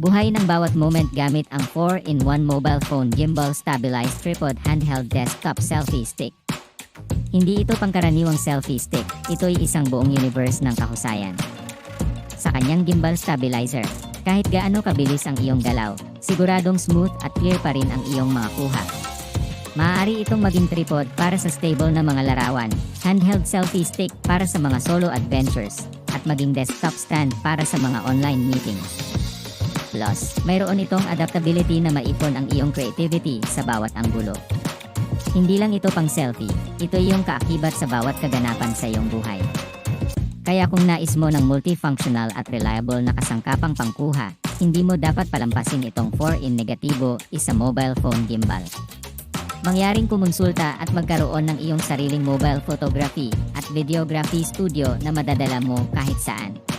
Buhay ng bawat moment gamit ang 4-in-1 mobile phone gimbal stabilized tripod handheld desktop selfie stick. Hindi ito pangkaraniwang selfie stick, ito'y isang buong universe ng kahusayan. Sa kanyang gimbal stabilizer, kahit gaano kabilis ang iyong galaw, siguradong smooth at clear pa rin ang iyong mga kuha. Maaari itong maging tripod para sa stable na mga larawan, handheld selfie stick para sa mga solo adventures, at maging desktop stand para sa mga online meetings. Plus, mayroon itong adaptability na maipon ang iyong creativity sa bawat anggulo. Hindi lang ito pang selfie, ito iyong kaakibat sa bawat kaganapan sa iyong buhay. Kaya kung nais mo ng multifunctional at reliable na kasangkapang pangkuha, hindi mo dapat palampasin itong 4-in negatibo isa mobile phone gimbal. Mangyaring kumonsulta at magkaroon ng iyong sariling mobile photography at videography studio na madadala mo kahit saan.